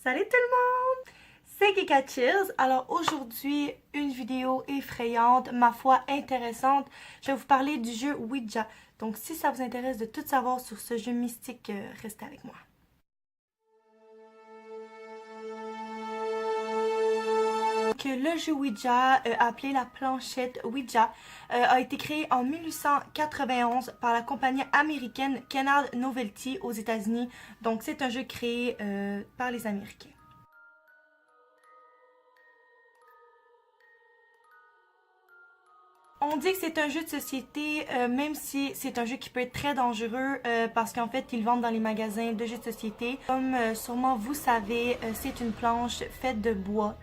Salut tout le monde! C'est Kika Chills. Alors aujourd'hui, une vidéo effrayante, ma foi intéressante. Je vais vous parler du jeu Ouija. Donc si ça vous intéresse de tout savoir sur ce jeu mystique, restez avec moi. Donc, le jeu Ouija, appelé la planchette Ouija, a été créé en 1891 par la compagnie américaine Kennard Novelty aux États-Unis. Donc c'est un jeu créé par les Américains. On dit que c'est un jeu de société, même si c'est un jeu qui peut être très dangereux parce qu'en fait, ils le vendent dans les magasins de jeux de société. Comme sûrement vous savez, c'est une planche faite de bois.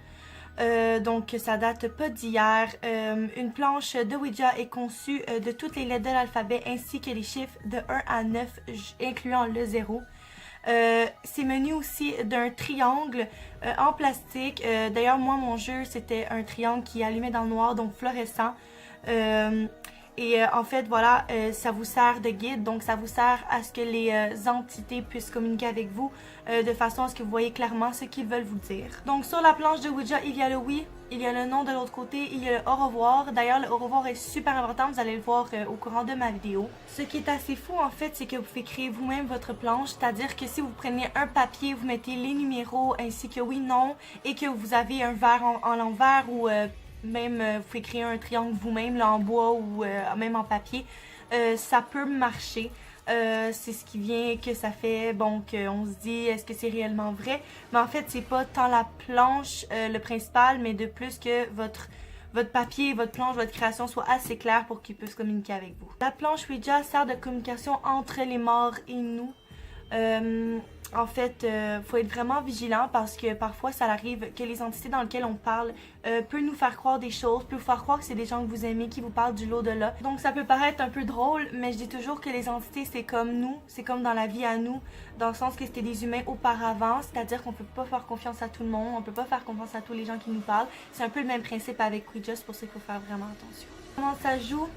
Donc ça date pas d'hier. Une planche de Ouija est conçue de toutes les lettres de l'alphabet ainsi que les chiffres de 1 à 9, incluant le 0. C'est menu aussi d'un triangle en plastique. D'ailleurs, moi, mon jeu, c'était un triangle qui allumait dans le noir, donc fluorescent. En fait, voilà, ça vous sert de guide, donc ça vous sert à ce que les entités puissent communiquer avec vous de façon à ce que vous voyez clairement ce qu'ils veulent vous dire. Donc sur la planche de Ouija, il y a le oui, il y a le non de l'autre côté, il y a le au revoir. D'ailleurs, le au revoir est super important, vous allez le voir au courant de ma vidéo. Ce qui est assez fou en fait, c'est que vous pouvez créer vous-même votre planche, c'est-à-dire que si vous prenez un papier, vous mettez les numéros ainsi que oui, non, et que vous avez un verre en l'envers ou même vous pouvez créer un triangle vous-même en bois ou même en papier, ça peut marcher. C'est ce qui vient que ça fait, bon, qu'on se dit est-ce que c'est réellement vrai, mais en fait c'est pas tant la planche le principal, mais de plus que votre papier, votre planche, votre création soit assez claire pour qu'ils puissent communiquer avec vous. La planche Ouija sert de communication entre les morts et nous. En fait, faut être vraiment vigilant parce que parfois ça arrive que les entités dans lesquelles on parle peut nous faire croire des choses, peut vous faire croire que c'est des gens que vous aimez qui vous parlent du l'au-delà. Donc ça peut paraître un peu drôle, mais je dis toujours que les entités c'est comme nous, c'est comme dans la vie à nous, dans le sens que c'était des humains auparavant, c'est-à-dire qu'on peut pas faire confiance à tout le monde, on peut pas faire confiance à tous les gens qui nous parlent. C'est un peu le même principe avec Ouija, c'est pour ça qu'il faut faire vraiment attention. Comment ça joue?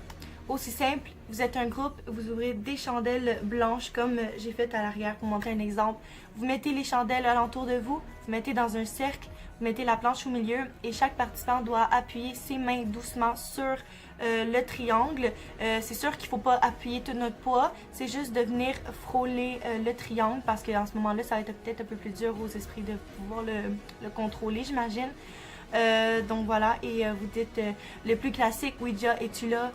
Aussi simple, vous êtes un groupe, vous ouvrez des chandelles blanches comme j'ai fait à l'arrière pour montrer un exemple. Vous mettez les chandelles alentour de vous, vous mettez dans un cercle, vous mettez la planche au milieu et chaque participant doit appuyer ses mains doucement sur le triangle. C'est sûr qu'il ne faut pas appuyer tout notre poids, c'est juste de venir frôler le triangle parce qu'en ce moment-là, ça va être peut-être un peu plus dur aux esprits de pouvoir le contrôler, j'imagine. Donc voilà, et vous dites le plus classique, Ouija, es-tu là?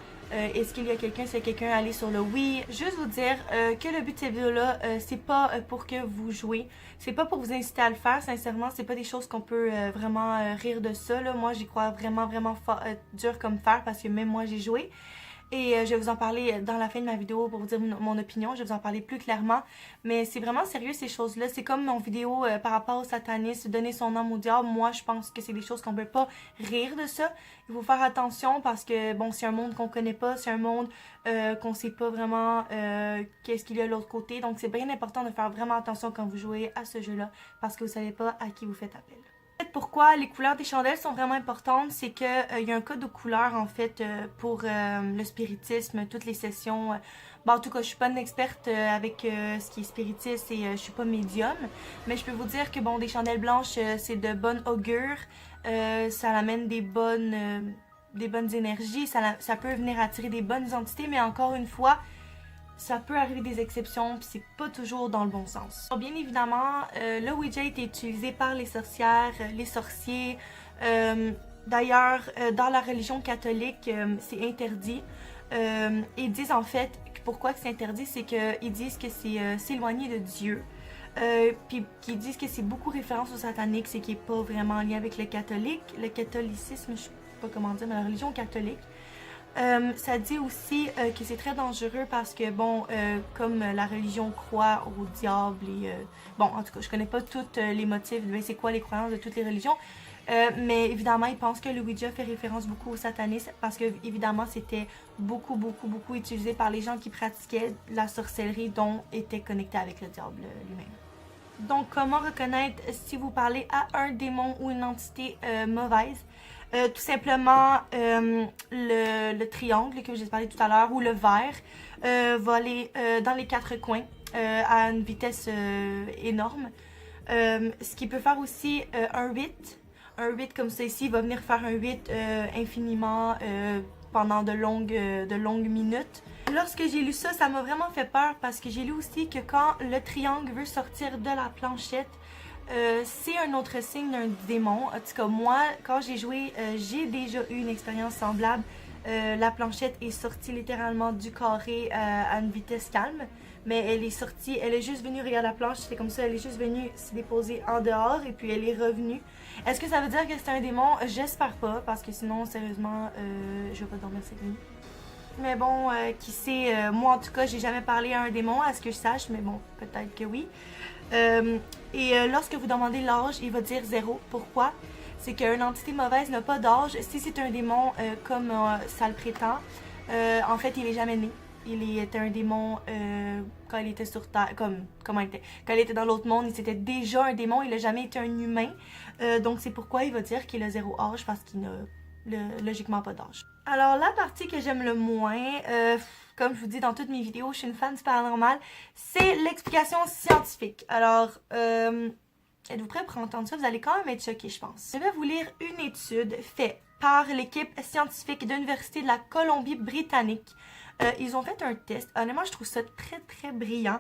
Est-ce qu'il y a quelqu'un? Si quelqu'un allé sur le oui. Juste vous dire que le but de cette vidéo-là, c'est pas pour que vous jouez. C'est pas pour vous inciter à le faire, sincèrement. C'est pas des choses qu'on peut vraiment rire de ça. Là. Moi, j'y crois vraiment, vraiment dur comme faire parce que même moi, j'ai joué. Et je vais vous en parler dans la fin de ma vidéo pour vous dire mon opinion. Je vais vous en parler plus clairement. Mais c'est vraiment sérieux ces choses-là. C'est comme mon vidéo par rapport au satanisme, donner son âme au diable. Moi, je pense que c'est des choses qu'on peut pas rire de ça. Il faut faire attention parce que, bon, c'est un monde qu'on connaît pas. C'est un monde qu'on sait pas vraiment qu'est-ce qu'il y a de l'autre côté. Donc, c'est bien important de faire vraiment attention quand vous jouez à ce jeu-là parce que vous savez pas à qui vous faites appel. Pourquoi les couleurs des chandelles sont vraiment importantes, c'est qu'il y a un code de couleur en fait pour le spiritisme, toutes les sessions. Bon, en tout cas, je suis pas une experte avec ce qui est spiritiste et je suis pas médium, mais je peux vous dire que bon, des chandelles blanches, c'est de bonne augure, ça amène des bonnes énergies, ça peut venir attirer des bonnes entités, mais encore une fois, ça peut arriver des exceptions, puis c'est pas toujours dans le bon sens. Alors, bien évidemment, le Ouija a été utilisé par les sorcières, les sorciers. D'ailleurs, dans la religion catholique, c'est interdit. Ils disent en fait, pourquoi c'est interdit, c'est qu'ils disent que c'est s'éloigner de Dieu. Puis qu'ils disent que c'est beaucoup référence au satanique, c'est qu'il n'est pas vraiment en lien avec le catholicisme, je sais pas comment dire, mais la religion catholique. Ça dit aussi que c'est très dangereux parce que, bon, comme la religion croit au diable et... bon, en tout cas, je connais pas tous les motifs, mais c'est quoi les croyances de toutes les religions. Mais évidemment, ils pensent que le Ouija fait référence beaucoup au satanisme parce que, évidemment, c'était beaucoup utilisé par les gens qui pratiquaient la sorcellerie dont étaient connectés avec le diable lui-même. Donc, comment reconnaître si vous parlez à un démon ou une entité mauvaise? Tout simplement, le triangle que je vous ai parlé tout à l'heure ou le verre va aller dans les quatre coins à une vitesse énorme. Ce qui peut faire aussi un 8. Un 8 comme ça ici, il va venir faire un 8 infiniment pendant de longues minutes. Lorsque j'ai lu ça, ça m'a vraiment fait peur parce que j'ai lu aussi que quand le triangle veut sortir de la planchette, c'est un autre signe d'un démon. En tout cas, moi, quand j'ai joué, j'ai déjà eu une expérience semblable. La planchette est sortie littéralement du carré à une vitesse calme. Mais elle est sortie, elle est juste venue regarder la planche, c'est comme ça, elle est juste venue se déposer en dehors et puis elle est revenue. Est-ce que ça veut dire que c'est un démon? J'espère pas, parce que sinon, sérieusement, je vais pas dormir cette nuit. Mais bon, qui sait, moi en tout cas, j'ai jamais parlé à un démon, à ce que je sache, mais bon, peut-être que oui. Lorsque vous demandez l'âge, il va dire 0. Pourquoi? C'est qu'une entité mauvaise n'a pas d'âge. Si c'est un démon comme ça le prétend, en fait, il est jamais né. Il était un démon quand il était sur Terre. Comment il était? Quand il était dans l'autre monde, il était déjà un démon. Il n'a jamais été un humain. Donc c'est pourquoi il va dire qu'il a 0 âge, parce qu'il n'a logiquement pas d'âge. Alors la partie que j'aime le moins, comme je vous dis dans toutes mes vidéos, je suis une fan du paranormal, c'est l'explication scientifique. Alors, êtes-vous prêts pour entendre ça? Vous allez quand même être choqués, je pense. Je vais vous lire une étude faite par l'équipe scientifique de l'Université de la Colombie-Britannique. Ils ont fait un test. Honnêtement, je trouve ça très, très brillant.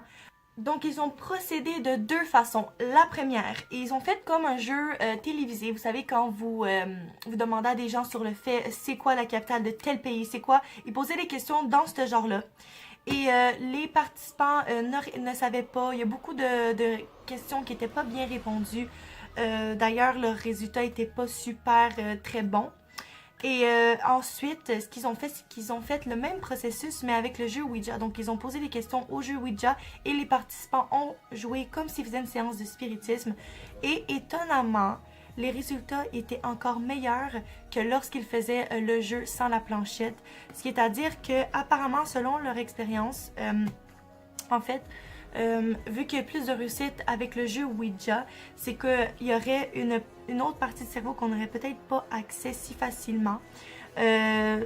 Donc, ils ont procédé de 2 façons. La première, ils ont fait comme un jeu télévisé. Vous savez, quand vous demandez à des gens sur le fait c'est quoi la capitale de tel pays, c'est quoi, ils posaient des questions dans ce genre-là. Et les participants ne savaient pas. Il y a beaucoup de questions qui n'étaient pas bien répondues. D'ailleurs, leurs résultats n'étaient pas super très bons. Et ensuite, ce qu'ils ont fait, c'est qu'ils ont fait le même processus, mais avec le jeu Ouija. Donc, ils ont posé des questions au jeu Ouija et les participants ont joué comme s'ils faisaient une séance de spiritisme. Et étonnamment, les résultats étaient encore meilleurs que lorsqu'ils faisaient le jeu sans la planchette. Ce qui est à dire que, apparemment, selon leur expérience, en fait, vu qu'il y a plus de réussite avec le jeu Ouija, c'est qu'il y aurait une autre partie du cerveau qu'on n'aurait peut-être pas accès si facilement. Ça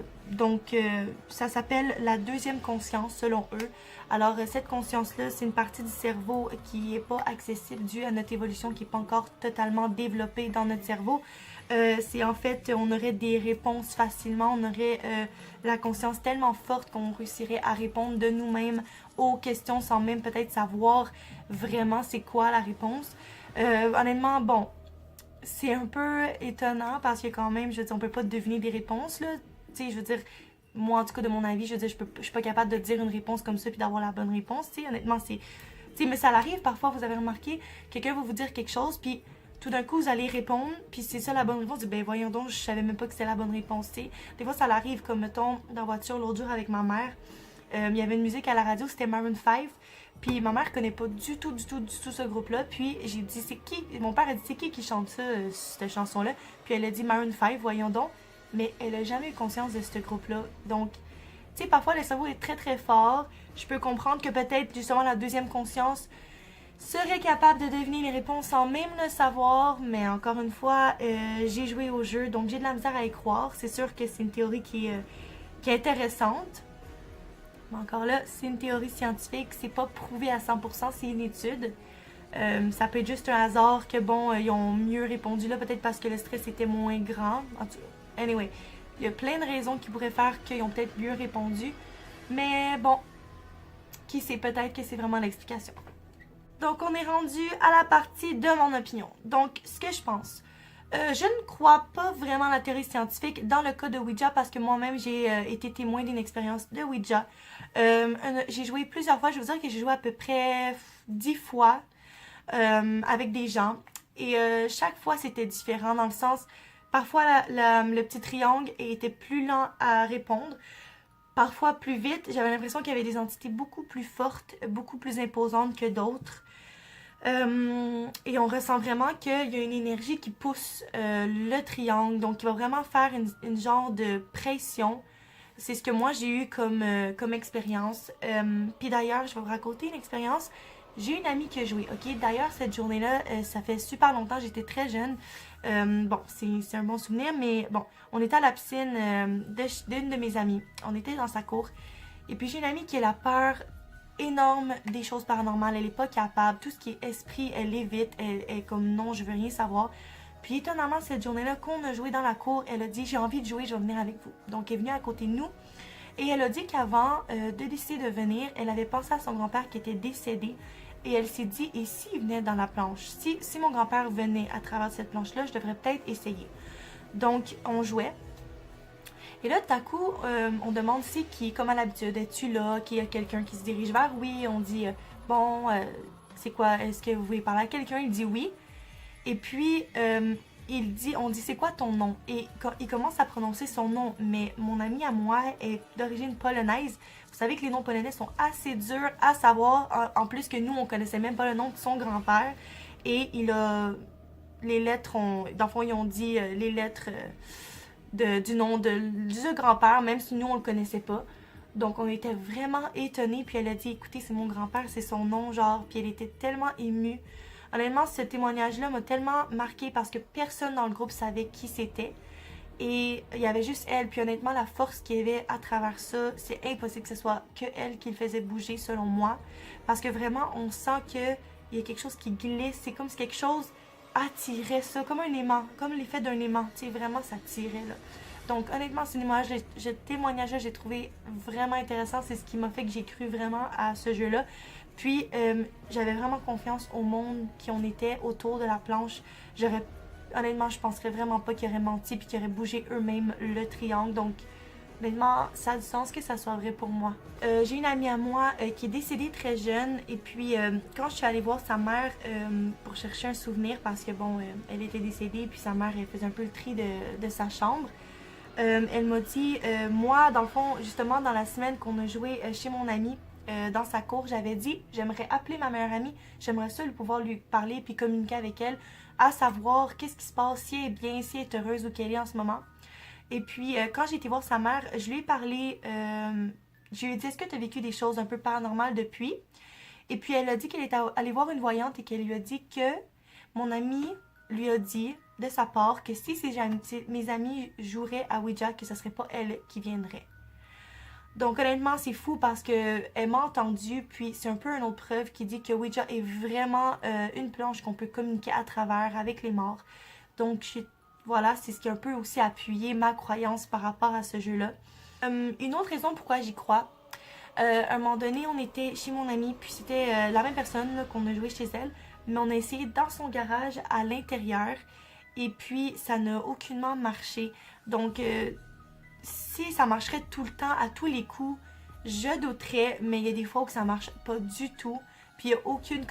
s'appelle la deuxième conscience selon eux. Alors cette conscience-là, c'est une partie du cerveau qui n'est pas accessible due à notre évolution, qui n'est pas encore totalement développée dans notre cerveau. C'est en fait, on aurait des réponses facilement, on aurait la conscience tellement forte qu'on réussirait à répondre de nous-mêmes aux questions sans même peut-être savoir vraiment c'est quoi la réponse. Honnêtement, bon, c'est un peu étonnant parce que quand même, je veux dire, on peut pas deviner des réponses, là. Tu sais, je veux dire, moi en tout cas de mon avis, je veux dire, je suis pas capable de dire une réponse comme ça puis d'avoir la bonne réponse, tu sais, honnêtement, c'est... Tu sais, mais ça arrive parfois, vous avez remarqué, quelqu'un va vous dire quelque chose puis tout d'un coup, vous allez répondre, puis c'est ça la bonne réponse. Ben voyons donc, je savais même pas que c'était la bonne réponse, tu sais. Des fois, ça l'arrive, comme mettons, dans la voiture l'autre jour avec ma mère. Il y avait une musique à la radio, c'était Maroon 5. Puis ma mère connaît pas du tout ce groupe-là. Puis j'ai dit, c'est qui? Mon père a dit, c'est qui chante ça, cette chanson-là? Puis elle a dit Maroon 5, voyons donc. Mais elle a jamais eu conscience de ce groupe-là. Donc, tu sais, parfois le cerveau est très très fort. Je peux comprendre que peut-être justement la deuxième conscience serait capable de deviner les réponses sans même le savoir, mais encore une fois, j'ai joué au jeu, donc j'ai de la misère à y croire. C'est sûr que c'est une théorie qui est intéressante, mais encore là, c'est une théorie scientifique, c'est pas prouvé à 100%, c'est une étude. Ça peut être juste un hasard que bon, ils ont mieux répondu là, peut-être parce que le stress était moins grand. En tout cas, anyway, il y a plein de raisons qui pourraient faire qu'ils ont peut-être mieux répondu, mais bon, qui sait, peut-être que c'est vraiment l'explication. Donc, on est rendu à la partie de mon opinion. Donc, ce que je pense. Je ne crois pas vraiment à la théorie scientifique dans le cas de Ouija parce que moi-même, j'ai été témoin d'une expérience de Ouija. J'ai joué plusieurs fois. Je veux dire que j'ai joué à peu près 10 fois avec des gens. Et chaque fois, c'était différent dans le sens... Parfois, le petit triangle était plus lent à répondre. Parfois plus vite. J'avais l'impression qu'il y avait des entités beaucoup plus fortes, beaucoup plus imposantes que d'autres. Et on ressent vraiment qu'il y a une énergie qui pousse le triangle, donc il va vraiment faire une genre de pression. C'est ce que moi j'ai eu comme expérience. Puis d'ailleurs, je vais vous raconter une expérience. J'ai une amie qui a joué, ok? D'ailleurs, cette journée-là, ça fait super longtemps, j'étais très jeune. Bon, c'est un bon souvenir, mais bon, on était à la piscine d'une de mes amies. On était dans sa cour. Et puis j'ai une amie qui a la peur énorme des choses paranormales. Elle est pas capable. Tout ce qui est esprit, elle évite. Elle est comme non, je veux rien savoir. Puis étonnamment, cette journée-là, qu'on a joué dans la cour, elle a dit j'ai envie de jouer, je vais venir avec vous. Donc elle est venue à côté de nous. Et elle a dit qu'avant de décider de venir, elle avait pensé à son grand-père qui était décédé. Et elle s'est dit, et s'il venait dans la planche? Si mon grand-père venait à travers cette planche-là, je devrais peut-être essayer. Donc, on jouait. Et là, tout à coup, on demande c'est qui, comme à l'habitude, es-tu là, qu'il y a quelqu'un qui se dirige vers oui. On dit, bon, c'est quoi, est-ce que vous voulez parler à quelqu'un? Il dit oui. Et puis, on dit, c'est quoi ton nom? Et quand il commence à prononcer son nom, mais mon ami à moi est d'origine polonaise. Vous savez que les noms polonais sont assez durs à savoir, en plus que nous, on connaissait même pas le nom de son grand-père. Et il a, les lettres, dans le fond, ils ont dit les lettres du nom du grand-père, même si nous, on le connaissait pas. Donc, on était vraiment étonnés. Puis elle a dit, écoutez, c'est mon grand-père, c'est son nom, genre. Puis elle était tellement émue. Honnêtement, ce témoignage-là m'a tellement marqué parce que personne dans le groupe savait qui c'était. Et il y avait juste elle. Puis honnêtement, la force qu'il y avait à travers ça, c'est impossible que ce soit que elle qui le faisait bouger, selon moi. Parce que vraiment, on sent qu'il y a quelque chose qui glisse. C'est comme si quelque chose attirait ça, comme un aimant, comme l'effet d'un aimant. Tu sais, vraiment, ça tirait, là. Donc honnêtement, ce témoignage-là, j'ai trouvé vraiment intéressant. C'est ce qui m'a fait que j'ai cru vraiment à ce jeu-là. Puis, j'avais vraiment confiance au monde qui on était autour de la planche. Honnêtement, je penserais vraiment pas qu'ils auraient menti puis qu'ils auraient bougé eux-mêmes le triangle. Donc, honnêtement, ça a du sens que ça soit vrai pour moi. J'ai une amie à moi qui est décédée très jeune. Et puis, quand je suis allée voir sa mère pour chercher un souvenir, parce que bon, elle était décédée, puis sa mère, elle faisait un peu le tri de sa chambre. Elle m'a dit, moi, dans le fond, justement, dans la semaine qu'on a joué chez mon amie, dans sa cour, j'avais dit, j'aimerais appeler ma meilleure amie, j'aimerais ça pouvoir lui parler puis communiquer avec elle, à savoir qu'est-ce qui se passe, si elle est bien, si elle est heureuse ou qu'elle est en ce moment. Et puis, quand j'ai été voir sa mère, je lui ai parlé, je lui ai dit, est-ce que tu as vécu des choses un peu paranormales depuis? Et puis, elle a dit qu'elle était allée voir une voyante et qu'elle lui a dit que mon amie lui a dit, de sa part, que si mes amis joueraient à Ouija, que ce serait pas elle qui viendrait. Donc honnêtement, c'est fou parce que elle m'a entendu, puis c'est un peu une autre preuve qui dit que Ouija est vraiment une planche qu'on peut communiquer à travers avec les morts. Donc voilà, c'est ce qui a un peu aussi appuyé ma croyance par rapport à ce jeu-là. Une autre raison pourquoi j'y crois, à un moment donné, on était chez mon amie, puis c'était la même personne qu'on a joué chez elle, mais on a essayé dans son garage à l'intérieur, et puis ça n'a aucunement marché. Donc si ça marcherait tout le temps, à tous les coups, je douterais, mais il y a des fois où ça marche pas du tout, puis il n'y a aucune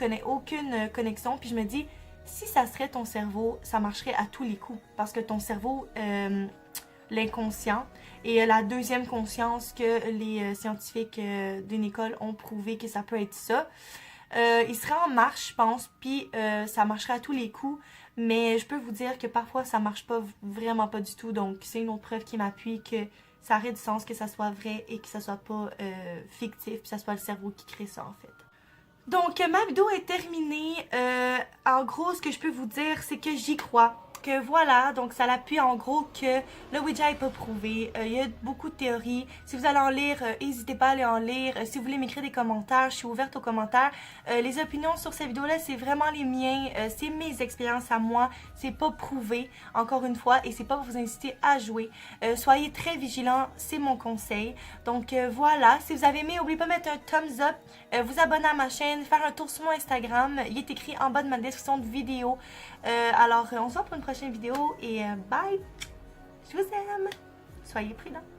connexion, puis je me dis, si ça serait ton cerveau, ça marcherait à tous les coups, parce que ton cerveau, l'inconscient, et la deuxième conscience que les scientifiques d'une école ont prouvé que ça peut être ça, il serait en marche, je pense, puis ça marcherait à tous les coups, mais je peux vous dire que parfois ça marche pas, vraiment pas du tout, donc c'est une autre preuve qui m'appuie que ça aurait du sens que ça soit vrai et que ça soit pas fictif, puis ça soit le cerveau qui crée ça en fait. Donc ma vidéo est terminée, en gros ce que je peux vous dire c'est que j'y crois. Que voilà, donc ça l'appuie en gros que le Ouija n'est pas prouvé. Il y a beaucoup de théories. Si vous allez en lire, n'hésitez pas à aller en lire. Si vous voulez m'écrire des commentaires, je suis ouverte aux commentaires. Les opinions sur cette vidéo-là, c'est vraiment les miens. C'est mes expériences à moi. C'est pas prouvé, encore une fois, et c'est pas pour vous inciter à jouer. Soyez très vigilants, c'est mon conseil. Donc voilà, si vous avez aimé, n'oubliez pas de mettre un thumbs up, vous abonner à ma chaîne, faire un tour sur mon Instagram. Il est écrit en bas de ma description de vidéo. Alors, on se voit pour une prochaine vidéo et bye! Je vous aime! Soyez prudents!